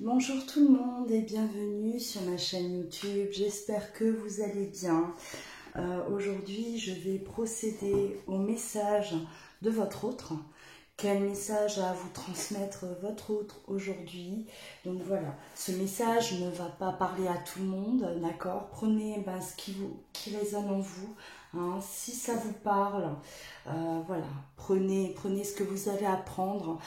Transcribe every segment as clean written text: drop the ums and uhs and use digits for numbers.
Bonjour tout le monde et bienvenue sur ma chaîne YouTube. J'espère que vous allez bien. Aujourd'hui, je vais procéder au message de votre autre. Quel message à vous transmettre votre autre aujourd'hui? Donc voilà, ce message ne va pas parler à tout le monde, d'accord? Prenez ce qui résonne en vous. Hein, si ça vous parle, voilà, prenez ce que vous avez à prendre.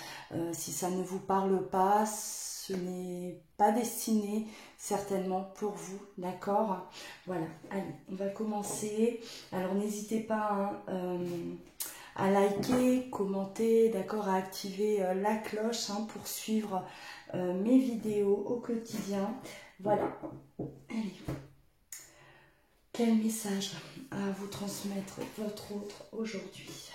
Si ça ne vous parle pas, ce n'est pas destiné certainement pour vous, d'accord? Voilà, allez, on va commencer. Alors n'hésitez pas à liker, commenter, d'accord, à activer la cloche pour suivre mes vidéos au quotidien. Voilà, allez. Quel message à vous transmettre votre autre aujourd'hui?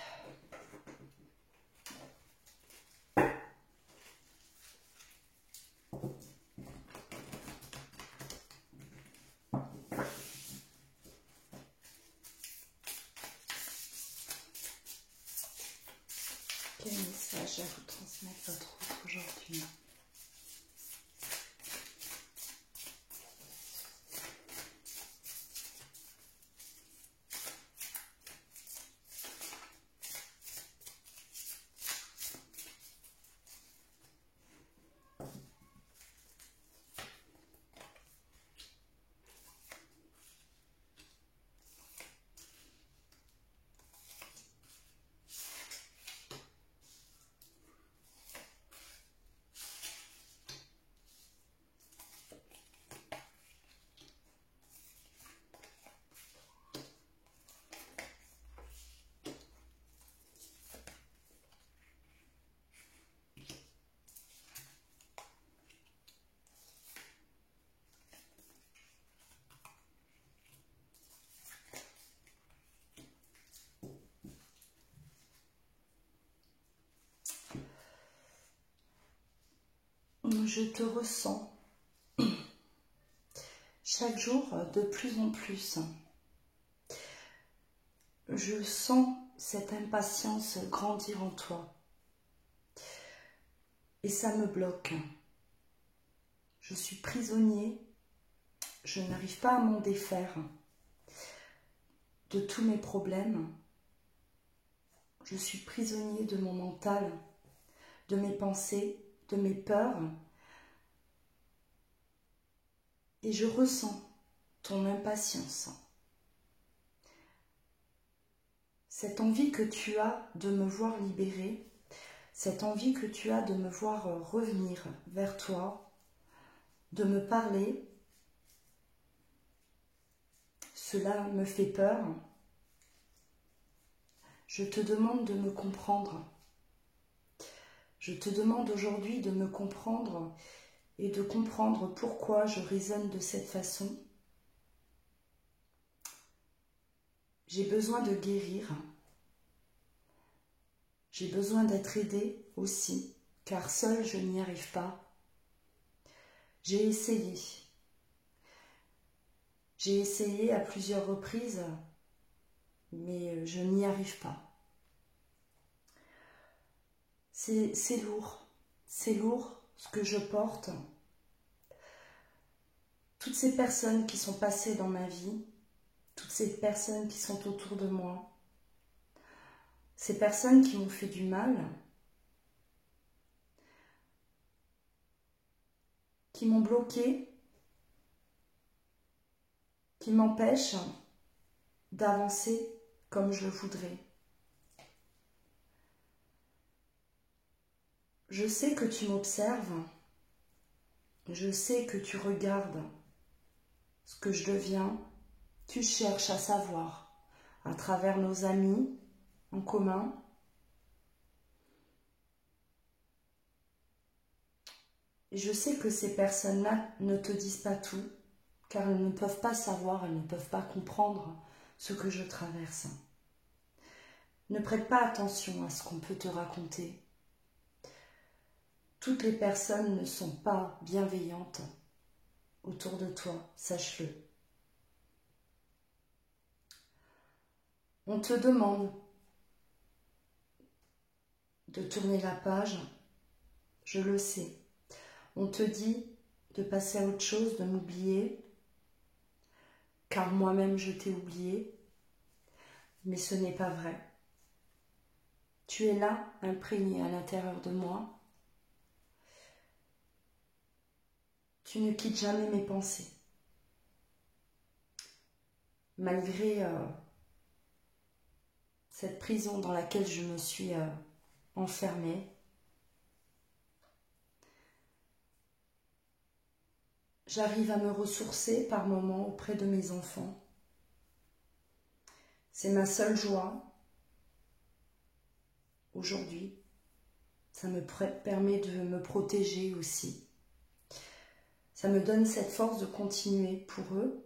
Quel message à vous transmettre votre autre aujourd'hui? Je te ressens chaque jour de plus en plus. Je sens cette impatience grandir en toi. Et ça me bloque. Je suis prisonnier. Je n'arrive pas à m'en défaire de tous mes problèmes. Je suis prisonnier de mon mental, de mes pensées, de mes peurs. Et je ressens ton impatience. Cette envie que tu as de me voir libérée, cette envie que tu as de me voir revenir vers toi, de me parler, cela me fait peur. Je te demande de me comprendre. Je te demande aujourd'hui de me comprendre et de comprendre pourquoi je raisonne de cette façon. J'ai besoin de guérir. J'ai besoin d'être aidée aussi, car seule je n'y arrive pas. J'ai essayé. J'ai essayé à plusieurs reprises, mais je n'y arrive pas. C'est lourd. C'est lourd ce que je porte. Toutes ces personnes qui sont passées dans ma vie, toutes ces personnes qui sont autour de moi, ces personnes qui m'ont fait du mal, qui m'ont bloqué, qui m'empêchent d'avancer comme je le voudrais. Je sais que tu m'observes, je sais que tu regardes ce que je deviens, tu cherches à savoir à travers nos amis en commun. Et je sais que ces personnes-là ne te disent pas tout, car elles ne peuvent pas savoir, elles ne peuvent pas comprendre ce que je traverse. Ne prête pas attention à ce qu'on peut te raconter. Toutes les personnes ne sont pas bienveillantes autour de toi, sache-le. On te demande de tourner la page, je le sais. On te dit de passer à autre chose, de m'oublier, car moi-même je t'ai oublié, mais ce n'est pas vrai. Tu es là, imprégné à l'intérieur de moi. Tu ne quittes jamais mes pensées. Malgré cette prison dans laquelle je me suis enfermée, j'arrive à me ressourcer par moments auprès de mes enfants. C'est ma seule joie aujourd'hui. Ça me permet de me protéger aussi. Ça me donne cette force de continuer pour eux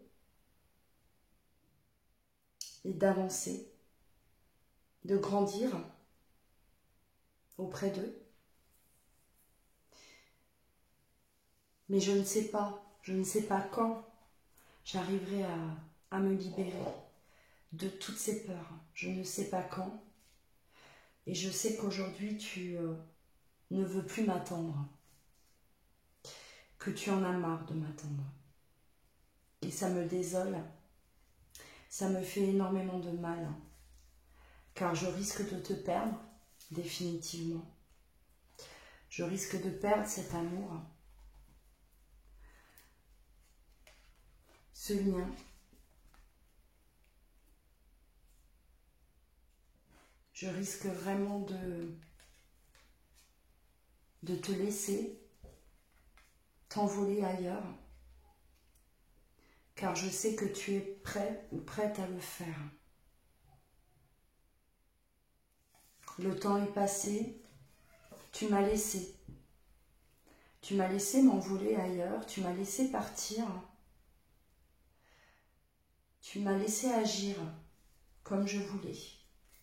et d'avancer, de grandir auprès d'eux. Mais je ne sais pas quand j'arriverai à me libérer de toutes ces peurs. Je ne sais pas quand. Et je sais qu'aujourd'hui, tu ne veux plus m'attendre. Que tu en as marre de m'attendre. Et ça me désole. Ça me fait énormément de mal. Car je risque de te perdre, définitivement. Je risque de perdre cet amour. Ce lien. Je risque vraiment de te laisser t'envoler ailleurs, car je sais que tu es prêt ou prête à le faire. Le temps est passé, tu m'as laissé. Tu m'as laissé m'envoler ailleurs, tu m'as laissé partir. Tu m'as laissé agir comme je voulais.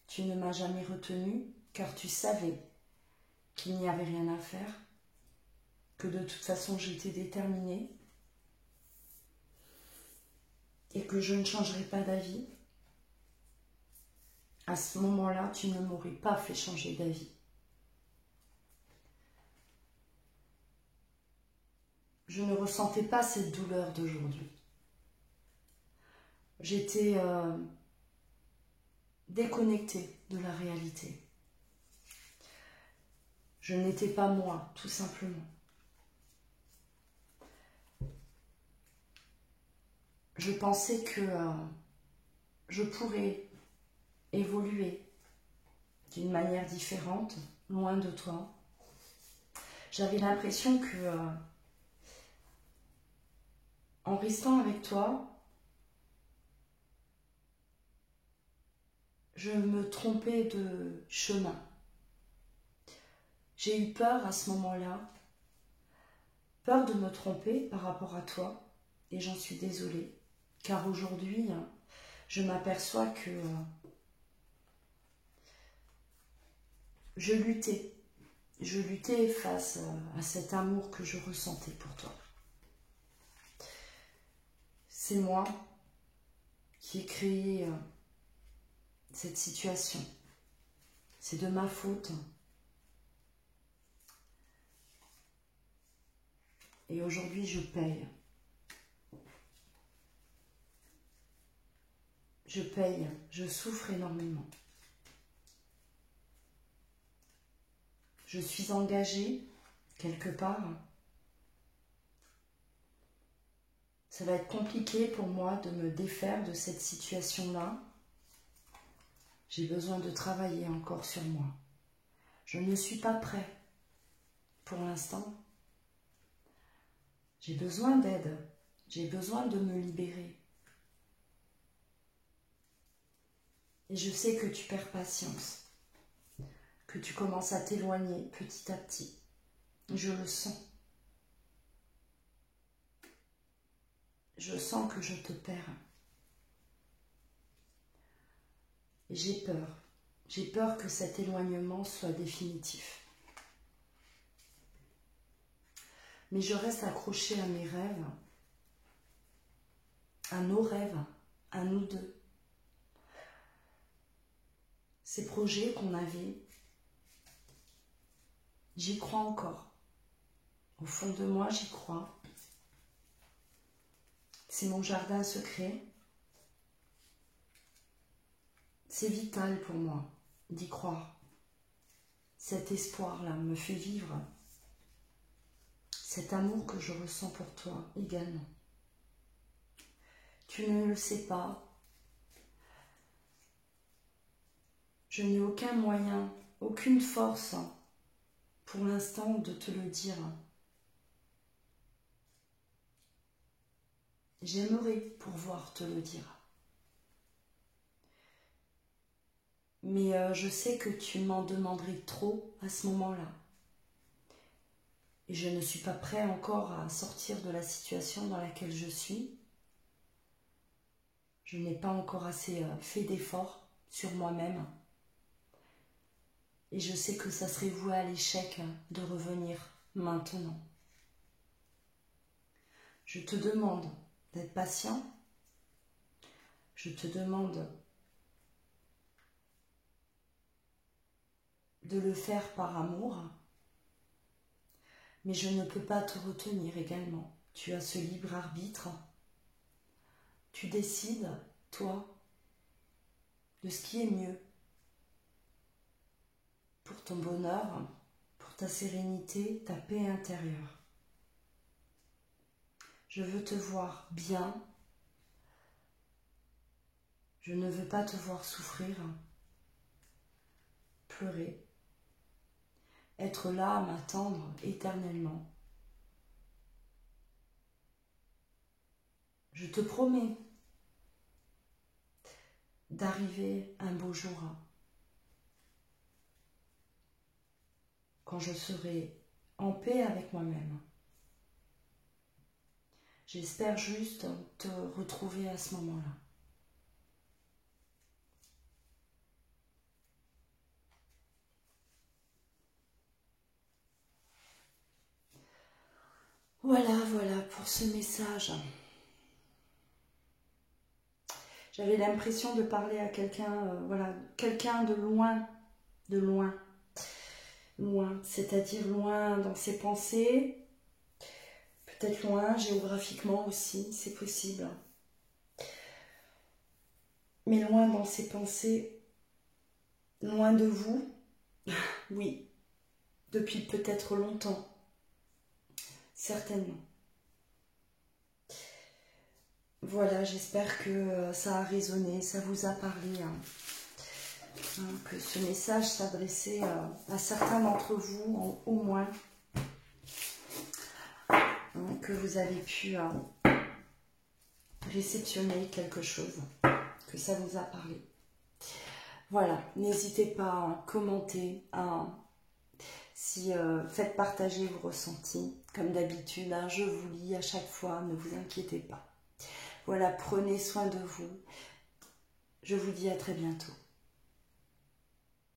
Tu ne m'as jamais retenu car tu savais qu'il n'y avait rien à faire, que de toute façon j'étais déterminée et que je ne changerais pas d'avis. À ce moment-là, tu ne m'aurais pas fait changer d'avis. Je ne ressentais pas cette douleur d'aujourd'hui. J'étais déconnectée de la réalité. Je n'étais pas moi, tout simplement. Je pensais que je pourrais évoluer d'une manière différente, loin de toi. J'avais l'impression que en restant avec toi, je me trompais de chemin. J'ai eu peur à ce moment-là, peur de me tromper par rapport à toi, et j'en suis désolée, car aujourd'hui, je m'aperçois que je luttais face à cet amour que je ressentais pour toi. C'est moi qui ai créé cette situation. C'est de ma faute. Et aujourd'hui, je paye. Je paye, je souffre énormément. Je suis engagée quelque part. Ça va être compliqué pour moi de me défaire de cette situation-là. J'ai besoin de travailler encore sur moi. Je ne suis pas prêt pour l'instant. J'ai besoin d'aide. J'ai besoin de me libérer. Et je sais que tu perds patience, que tu commences à t'éloigner petit à petit. Je le sens. Je sens que je te perds. Et j'ai peur. J'ai peur que cet éloignement soit définitif. Mais je reste accrochée à mes rêves, à nos rêves, à nous deux. Ces projets qu'on avait, j'y crois encore. Au fond de moi, j'y crois. C'est mon jardin secret. C'est vital pour moi d'y croire. Cet espoir-là me fait vivre. Cet amour que je ressens pour toi également. Tu ne le sais pas. Je n'ai aucun moyen, aucune force pour l'instant de te le dire. J'aimerais pouvoir te le dire. Mais je sais que tu m'en demanderais trop à ce moment-là. Et je ne suis pas prêt encore à sortir de la situation dans laquelle je suis. Je n'ai pas encore assez fait d'efforts sur moi-même. Et je sais que ça serait voué à l'échec de revenir maintenant. Je te demande d'être patient. Je te demande de le faire par amour. Mais je ne peux pas te retenir également. Tu as ce libre arbitre. Tu décides, toi, de ce qui est mieux pour ton bonheur, pour ta sérénité, ta paix intérieure. Je veux te voir bien. Je ne veux pas te voir souffrir, pleurer, être là à m'attendre éternellement. Je te promets d'arriver un beau jour quand je serai en paix avec moi-même. J'espère juste te retrouver à ce moment-là. Voilà pour ce message. J'avais l'impression de parler à quelqu'un, quelqu'un de loin, loin, c'est-à-dire loin dans ses pensées, peut-être loin géographiquement aussi, c'est possible. Mais loin dans ses pensées, loin de vous, oui, depuis peut-être longtemps, certainement. Voilà, j'espère que ça a résonné, ça vous a parlé, que ce message s'adressait à certains d'entre vous, au moins, que vous avez pu réceptionner quelque chose, que ça vous a parlé. Voilà, n'hésitez pas à commenter, faites partager vos ressentis. Comme d'habitude, je vous lis à chaque fois, ne vous inquiétez pas. Voilà, prenez soin de vous. Je vous dis à très bientôt.